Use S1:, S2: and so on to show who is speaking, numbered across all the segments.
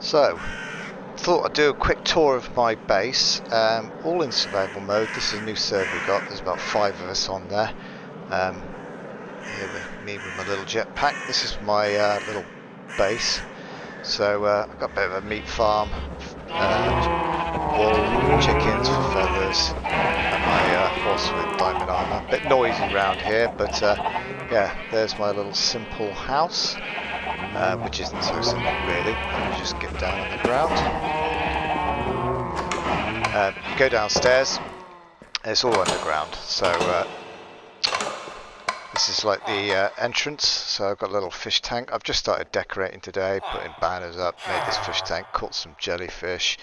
S1: So, thought I'd do a quick tour of my base, all in survival mode. This is a new server we got. There's about 5 of us on there. Here with me with my little jetpack. This is my little base. So I've got a bit of a meat farm, wool, chickens for feathers, and my horse with diamond armor. A bit noisy around here, but yeah, there's my little simple house. Which isn't so simple really. You just get down on the ground. You go downstairs, and it's all underground. So this is like the entrance. So I've got a little fish tank. I've just started decorating today, putting banners up, made this fish tank, caught some jellyfish,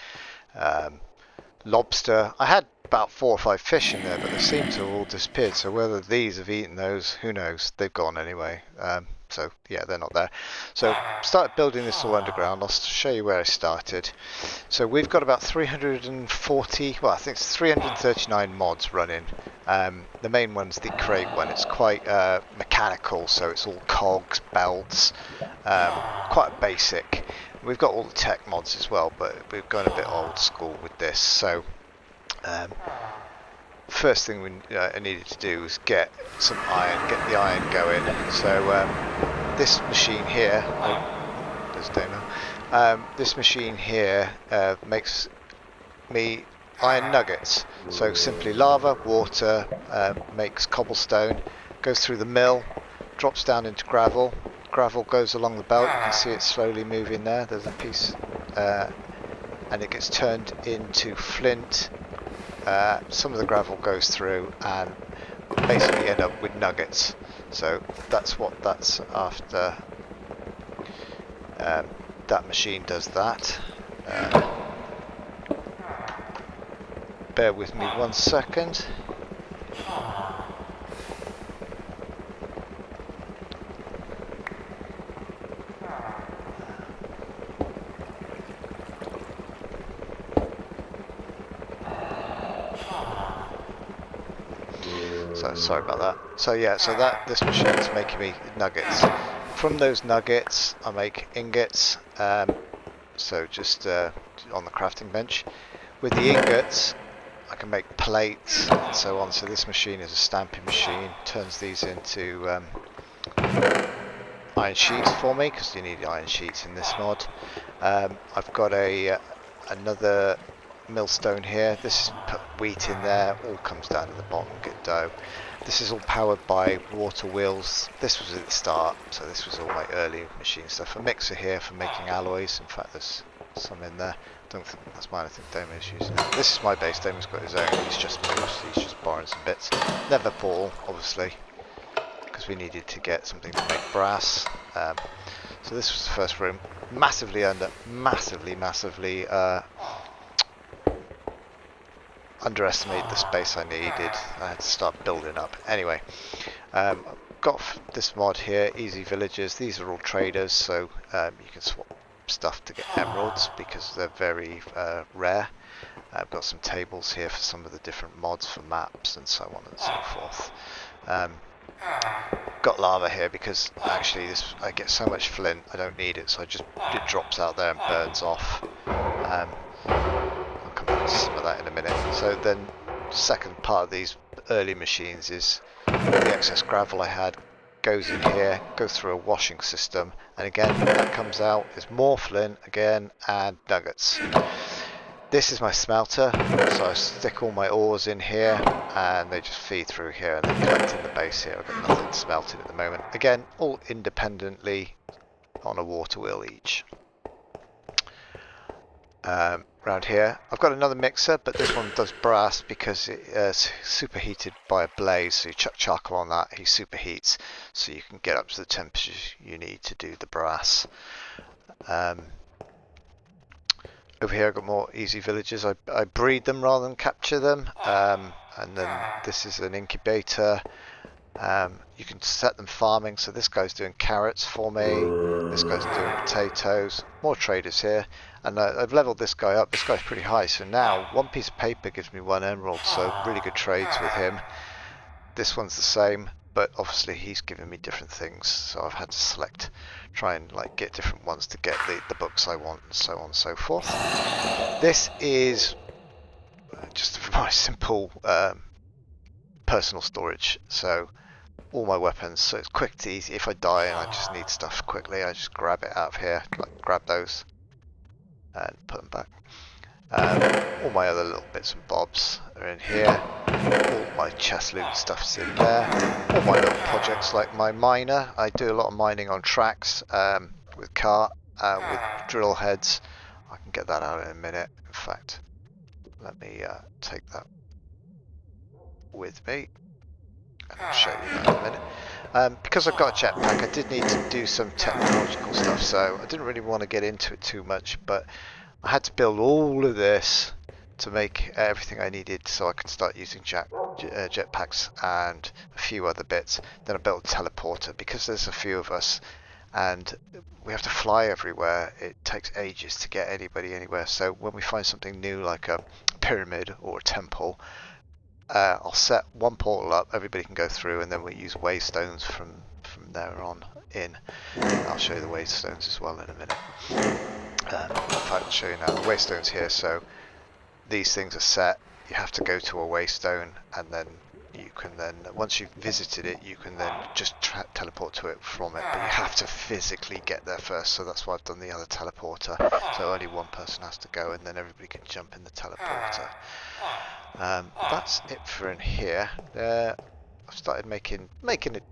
S1: lobster. I had about 4 or 5 fish in there, but they seem to have all disappeared. So whether these have eaten those, who knows? They've gone anyway. So yeah, they're not there. So started building this all underground. I'll show you where I started. So we've got about 340, well I think it's 339 mods running. The main one's the crate one. It's quite mechanical, so it's all cogs, belts, quite basic. We've got all the tech mods as well, but we've gone a bit old school with this. So first thing I needed to do was get some iron, get the iron going. So this machine here, there's Dana. This machine here makes me iron nuggets. So simply lava, water, makes cobblestone, goes through the mill, drops down into gravel. Gravel goes along the belt. You can see it slowly moving there. There's a piece, and it gets turned into flint. Some of the gravel goes through and basically end up with nuggets. So that's what that's after. That machine does that. Bear with me 1 second. So sorry about that. So yeah, so this machine is making me nuggets. From those nuggets, I make ingots. So just on the crafting bench. With the ingots, I can make plates and so on. So this machine is a stamping machine. Turns these into iron sheets for me, because you need iron sheets in this mod. I've got another millstone here. This is put wheat in there, all comes down to the bottom, get dough. This is all powered by water wheels. This was at the start, so this was all my early machine stuff. A mixer here for making alloys. In fact, there's some in there. Don't think that's mine. I think Damon is using it. This is my base. Damon's got his own. He's just moved. He's just borrowing some bits. Nether portal, obviously, because we needed to get something to make brass. So this was the first room. Massively underestimated the space I needed. I had to start building up. Anyway, got this mod here, Easy Villagers. These are all traders, so you can swap stuff to get emeralds because they're very rare. I've got some tables here for some of the different mods for maps and so on and so forth. Got lava here because actually I get so much flint I don't need it, so it drops out there and burns off. I'll come back to some of that in a minute. So then the second part of these early machines is the excess gravel I had goes in here, goes through a washing system, and again that comes out is more flint again and nuggets. This is my smelter, so I stick all my ores in here and they just feed through here and then collect in the base here. I've got nothing smelted at the moment. Again, all independently on a water wheel each. Around here, I've got another mixer, but this one does brass because it's superheated by a blaze. So you chuck charcoal on that, he superheats, so you can get up to the temperatures you need to do the brass. Over here I've got more easy villagers. I breed them rather than capture them. And then this is an incubator. You can set them farming. So this guy's doing carrots for me. This guy's doing potatoes. More traders here. And I've leveled this guy up. This guy's pretty high. So now 1 piece of paper gives me 1 emerald. So really good trades with him. This one's the same. but obviously he's given me different things, so I've had to select, try and like get different ones to get the books I want, and so on and so forth. This is just a very simple personal storage, so all my weapons, so it's quick and easy. If I die and I just need stuff quickly, I just grab it out of here, like grab those and put them back. All my other little bits and bobs are in here. All my chest loot stuff's in there. All my little projects, like my miner. I do a lot of mining on tracks with cart, with drill heads. I can get that out in a minute. In fact, let me take that with me, and I'll show you that in a minute. Because I've got a jetpack, I did need to do some technological stuff, so I didn't really want to get into it too much, but I had to build all of this to make everything I needed so I could start using jetpacks and a few other bits. Then I built a teleporter because there's a few of us and we have to fly everywhere. It takes ages to get anybody anywhere. So when we find something new like a pyramid or a temple, I'll set one portal up, everybody can go through, and then we use waystones from there on in. I'll show you the waystones as well in a minute. In fact, I'll show you now. The waystone's here, so these things are set. You have to go to a waystone, and then you can then, once you've visited it, you can then just teleport to it from it. But you have to physically get there first, so that's why I've done the other teleporter. So only one person has to go, and then everybody can jump in the teleporter. That's it for in here. I've started making it.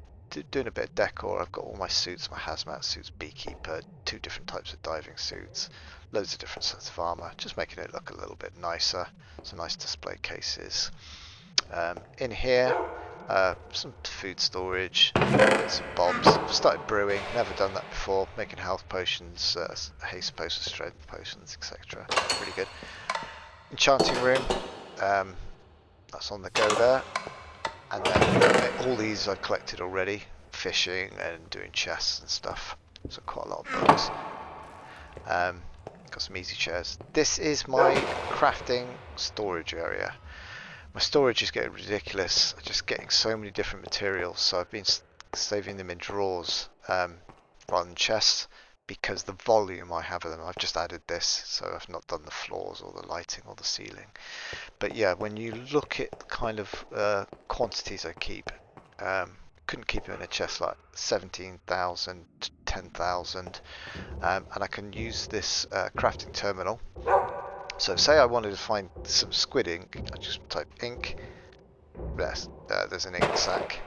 S1: Doing a bit of decor. I've got all my suits, my hazmat suits, beekeeper, 2 different types of diving suits, loads of different sets of armor, just making it look a little bit nicer. Some nice display cases. In here, some food storage, bits and bobs. I've started brewing, never done that before, making health potions, haste potions, strength potions, etc. Really good. Enchanting room, that's on the go there. And then all these I've collected already, fishing and doing chests and stuff. So quite a lot of books. Got some easy chairs. This is my crafting storage area. My storage is getting ridiculous. I'm just getting so many different materials. So I've been saving them in drawers rather than chests because the volume I have of them. I've just added this, so I've not done the floors or the lighting or the ceiling. But yeah, when you look at the kind of quantities I keep, couldn't keep them in a chest like 17,000 to 10,000, and I can use this crafting terminal. So say I wanted to find some squid ink, I just type ink. Yes, there's an ink sac.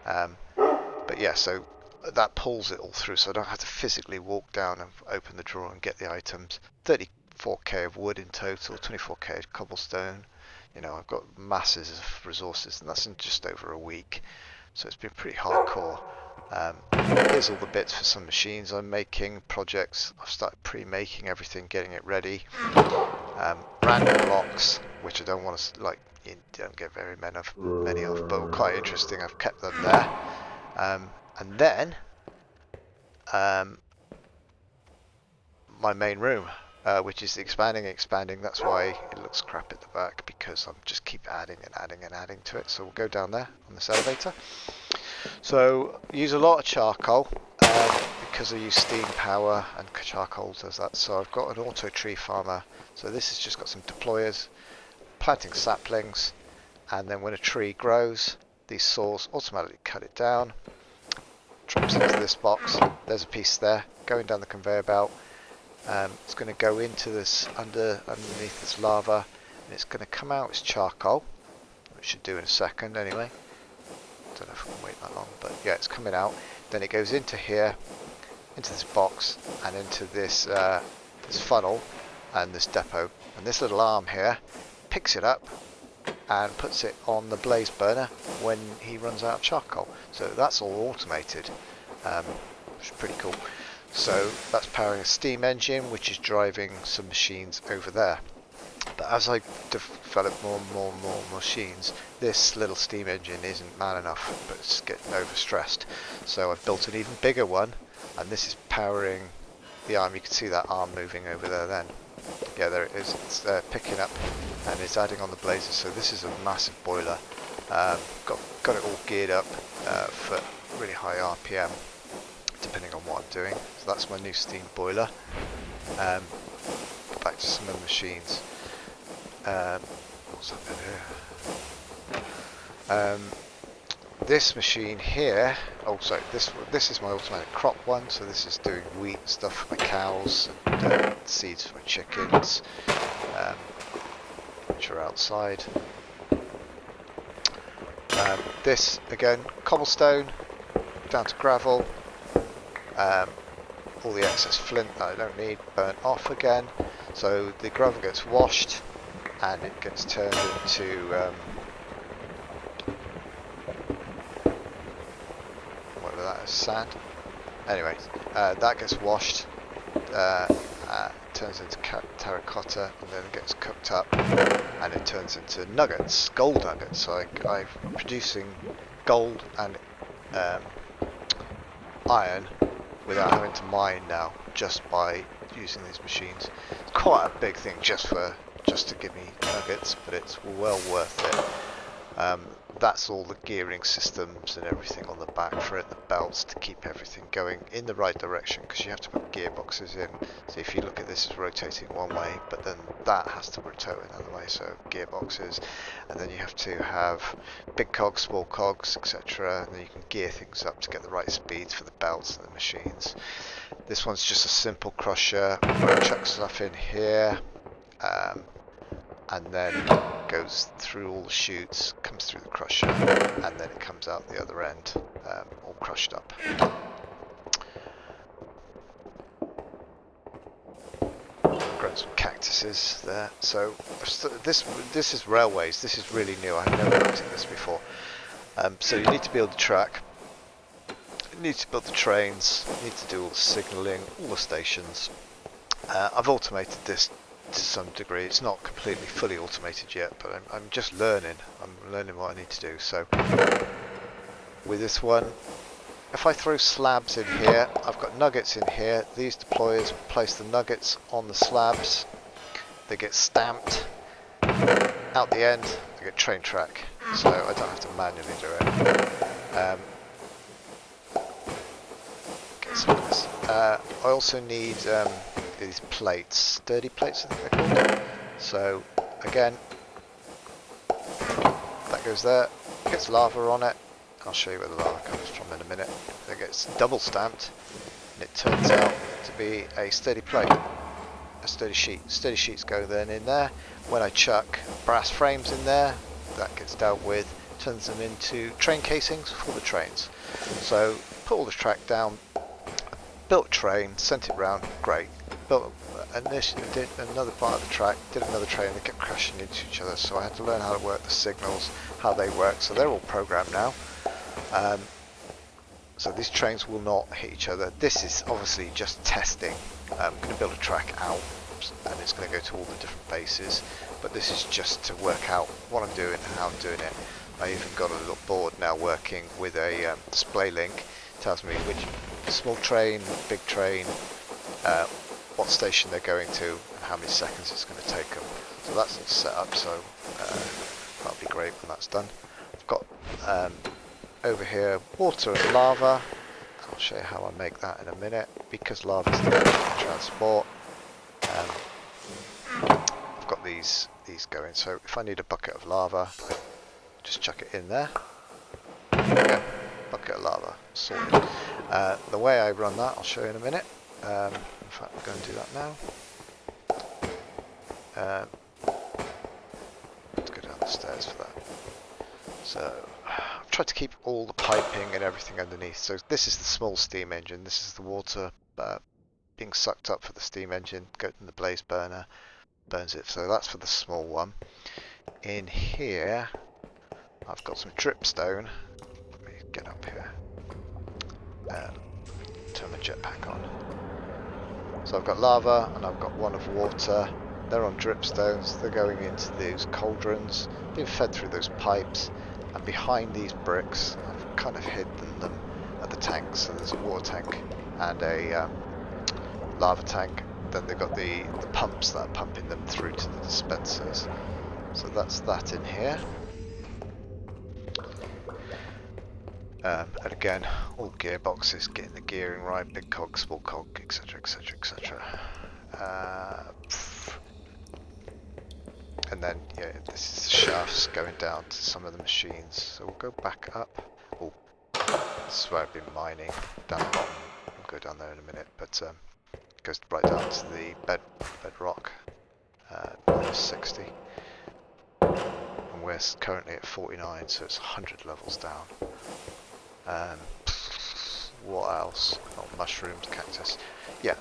S1: But yeah, so that pulls it all through, so I don't have to physically walk down and open the drawer and get the items. 34k of wood in total, 24k of cobblestone. You know, I've got masses of resources, and that's in just over a week. So it's been pretty hardcore. Here's all the bits for some machines I'm making, projects. I've started pre-making everything, getting it ready. Random blocks, which I don't want to, like, you don't get very many of, but quite interesting. I've kept them there. And then my main room, which is expanding. That's why it looks crap at the back, because I'm just keep adding to it. So we'll go down there on this elevator. So I use a lot of charcoal because I use steam power, and charcoal does that. So I've got an auto tree farmer. So this has just got some deployers, planting saplings, and then when a tree grows, these saws automatically cut it down. Drops into this box. There's a piece there going down the conveyor belt. It's going to go into this underneath this lava, and it's going to come out as charcoal, which should do in a second anyway. Don't know if I can wait that long, but yeah, it's coming out. Then it goes into here, into this box, and into this this funnel and this depot. And this little arm here picks it up and puts it on the blaze burner when he runs out of charcoal. So that's all automated, which is pretty cool. So that's powering a steam engine, which is driving some machines over there. But as I develop more and more machines, this little steam engine isn't man enough, but it's getting overstressed. So I've built an even bigger one, and this is powering the arm. You can see that arm moving over there then. Yeah, there it is. It's picking up and it's adding on the blazes. So this is a massive boiler, Got it all geared up for really high RPM, depending on what I'm doing. So that's my new steam boiler. Back to some of the machines. What's happening here? This machine here, also this is my automatic crop one, so this is doing wheat stuff for my cows, and seeds for my chickens, which are outside. This again, cobblestone down to gravel. All the excess flint that I don't need burnt off again, so the gravel gets washed and it gets turned into whatever that is, sand. Anyway, that gets washed, turns into terracotta, and then it gets cooked up and it turns into nuggets, gold nuggets. So I'm producing gold and iron without having to mine now, just by using these machines. It's quite a big thing just to give me nuggets, but it's well worth it. That's all the gearing systems and everything on the back for it, the belts to keep everything going in the right direction, because you have to put gearboxes in. So if you look at this, it's rotating one way, but then that has to rotate another way, so gearboxes, and then you have to have big cogs, small cogs, etc., and then you can gear things up to get the right speeds for the belts and the machines. This one's just a simple crusher where I chuck stuff in here, and then goes through all the chutes, comes through the crusher, and then it comes out the other end, all crushed up. Grown some cactuses there. So this is railways. This is really new. I've never looked at this before. So you need to build the track. You need to build the trains. You need to do all the signalling, all the stations. I've automated this to some degree. It's not completely fully automated yet, but I'm just learning. I'm learning what I need to do. So with this one, if I throw slabs in here, I've got nuggets in here. These deployers place the nuggets on the slabs. They get stamped. Out the end, I get train track, so I don't have to manually do it. Get some of this. I also need these plates, sturdy plates I think they're called. So again, that goes there, gets lava on it. I'll show you where the lava comes from in a minute. It gets double stamped and it turns out to be a sturdy plate, a sturdy sheet. Sturdy sheets go then in there. When I chuck brass frames in there, that gets dealt with, turns them into train casings for the trains. So put all the track down, built a train, sent it round, great. Built initially did another part of the track, did another train, they kept crashing into each other, so I had to learn how to work the signals, how they work, so they're all programmed now. So these trains will not hit each other. This is obviously just testing. I'm going to build a track out and it's going to go to all the different bases, but this is just to work out what I'm doing and how I'm doing it. I even got a little board now working with a display link. It tells me which small train, big train, what station they're going to and how many seconds it's going to take them. So that's all set up, so that'll be great when that's done. I've got over here water and lava. I'll show you how I make that in a minute, because lava is difficult to transport. I've got these going, so if I need a bucket of lava, just chuck it in there. There we go. Bucket of lava, sorted. The way I run that, I'll show you in a minute. In fact, we'll go and do that now. Let's go down the stairs for that. So I've tried to keep all the piping and everything underneath. So this is the small steam engine. This is the water being sucked up for the steam engine, goes in the blaze burner, burns it. So that's for the small one. In here, I've got some dripstone. Let me get up here. Turn my jetpack on. So I've got lava and I've got one of water. They're on dripstones. They're going into these cauldrons, being fed through those pipes. And behind these bricks, I've kind of hidden them at the tanks. So there's a water tank and a lava tank. Then they've got the pumps that are pumping them through to the dispensers. So that's that in here. And again, all the gearboxes, getting the gearing right, big cog, small cog, etc, etc, etc. And then, yeah, this is the shafts going down to some of the machines. So we'll go back up. Oh, this is where I've been mining, down the bottom. We'll go down there in a minute, but it goes right down to the bedrock, minus 60. And we're currently at 49, so it's 100 levels down. What else? Oh, mushrooms, cactus. Yeah,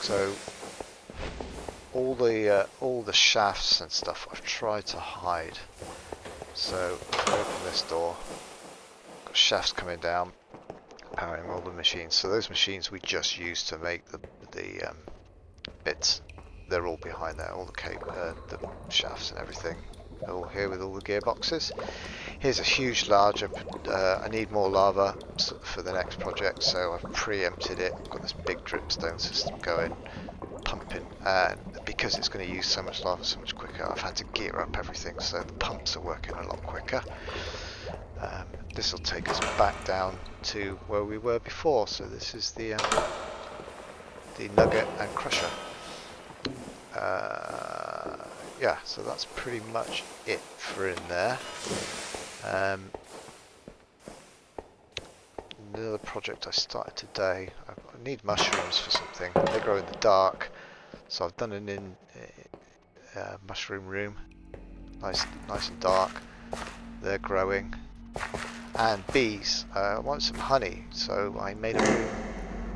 S1: so all the shafts and stuff I've tried to hide. So if I open this door, got shafts coming down, powering all the machines. So those machines we just used to make the bits, they're all behind there. All the shafts and everything. They're all here with all the gearboxes. Here's a huge larger. I need more lava for the next project, so I've preempted it. I've got this big dripstone system going, pumping, and because it's going to use so much lava so much quicker, I've had to gear up everything so the pumps are working a lot quicker. This will take us back down to where we were before. So this is the nugget and crusher. Yeah, so that's pretty much it for in there. Another project I started today. I need mushrooms for something. They grow in the dark, so I've done an mushroom room, nice and dark. They're growing, and bees. I want some honey, so I made a room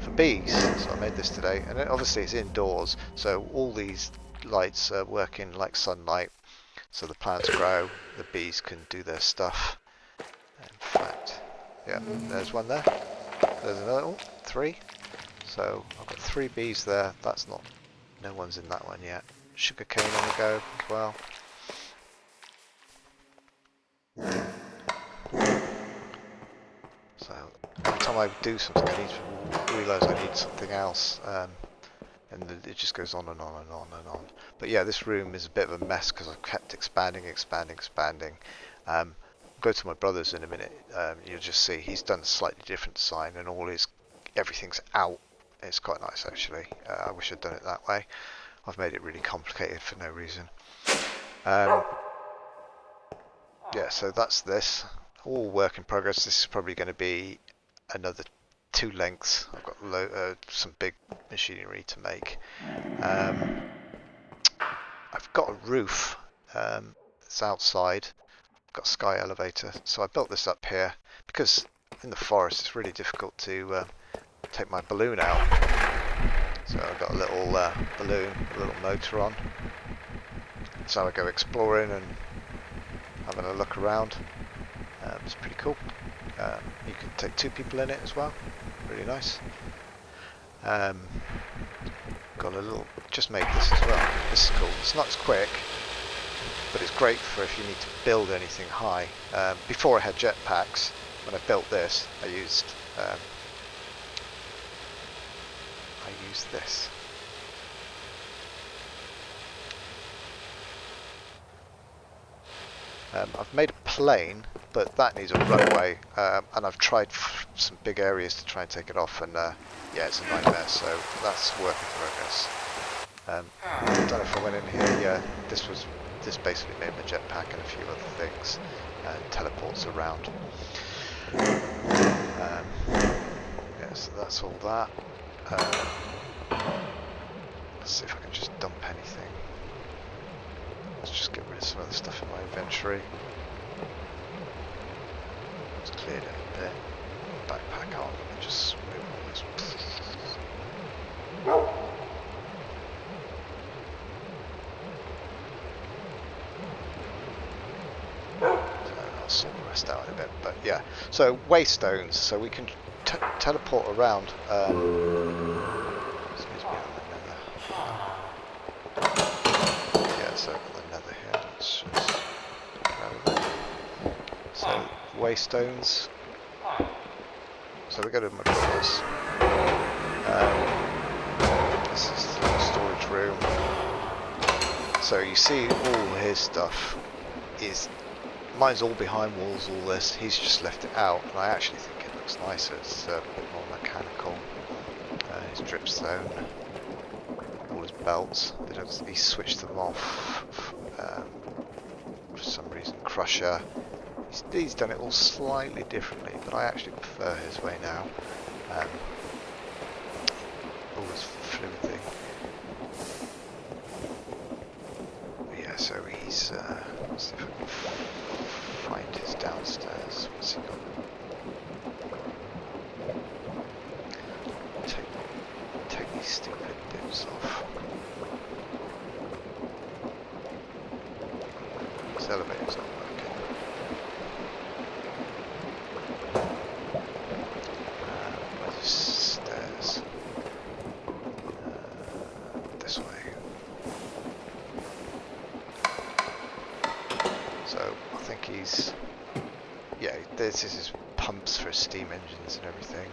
S1: for bees. So I made this today, and obviously it's indoors, so all these lights are working like sunlight, so the plants grow, the bees can do their stuff. In fact, yeah, there's one there. There's another one, 3. So I've got 3 bees there. That's not, no one's in that one yet. Sugarcane on the go as well. So every time I do something, I need to realise I need something else. And it just goes on and on and on and on. But yeah, this room is a bit of a mess because I've kept expanding. Go to my brother's in a minute. You'll just see he's done a slightly different design, and everything's out. It's quite nice actually. I wish I'd done it that way. I've made it really complicated for no reason. Yeah, so that's this. All work in progress. This is probably going to be another 2 lengths. I've got some big machinery to make. I've got a roof. It's outside. I've got a sky elevator. So I built this up here because in the forest it's really difficult to take my balloon out. So I've got a little balloon, a little motor on. So I go exploring and having a look around. It's pretty cool. You can take 2 people in it as well. Really nice. Got a little, just made this as well. This is cool. It's not as quick, but it's great for if you need to build anything high. Before I had jetpacks, when I built this, I used this. I've made a plane, but that needs a runway, and I've tried some big areas to try and take it off, and yeah, it's a nightmare, so that's work in progress. I don't know if I went in here. Yeah, this basically made my jetpack and a few other things, and teleports around. Yeah, so that's all that. Let's see if I can just dump anything. Let's just get rid of some of the stuff in my inventory. Just cleared it a bit. Backpack on and just move all this. I'll sort the rest out in a bit, but yeah. So waystones, so we can teleport around. Excuse me, yeah, so the nether here. Let's just grab that. So waystones. So we go to my brother's. This is the storage room. So you see all his stuff is mine's all behind walls, all this. He's just left it out, and I actually think it looks nicer. It's a bit more mechanical. His dripstone, all his belts. He switched them off for some reason. Crusher. He's done it all slightly differently, but I actually prefer his way now. All this fluid thing. Yeah, so he's. Let's see if I can find his downstairs. What's he got? Take these stupid bits off. His elevator's not working. Where's his stairs? This way. So I think he's, yeah, this is his pumps for his steam engines and everything,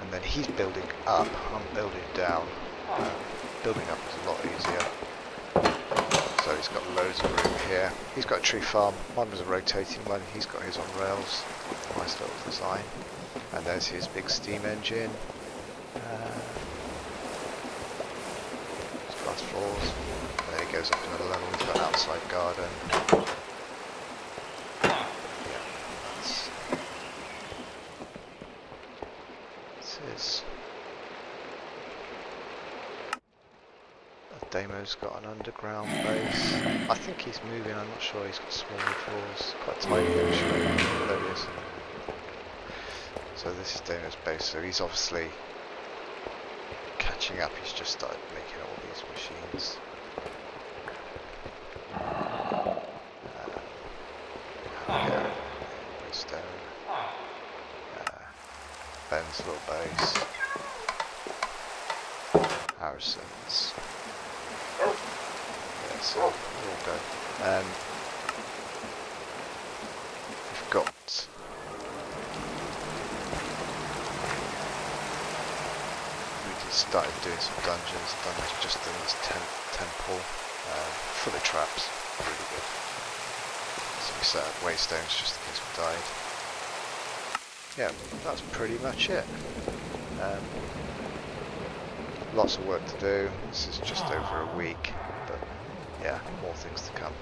S1: and then he's building up. I'm building down. Building up is a lot easier. So he's got loads of room here. He's got a tree farm. Mine was a rotating one. He's got his on rails. Nice little design. And there's his big steam engine. Glass floors. And then he goes up another level. He's got an outside garden. Damo's got an underground base. I think he's moving, I'm not sure. He's got smaller floors, quite tiny actually. There he is. So this is Damo's base, so he's obviously catching up. He's just started making all these machines. Stone. Ben's little base. Harrison's. Yeah, so all go. We've got we just started doing some dungeons. Dungeons just in this temple, full of traps, really good. So we set up waystones just in case we died. Yeah, that's pretty much it. Lots of work to do. This is just over a week, but yeah, more things to come.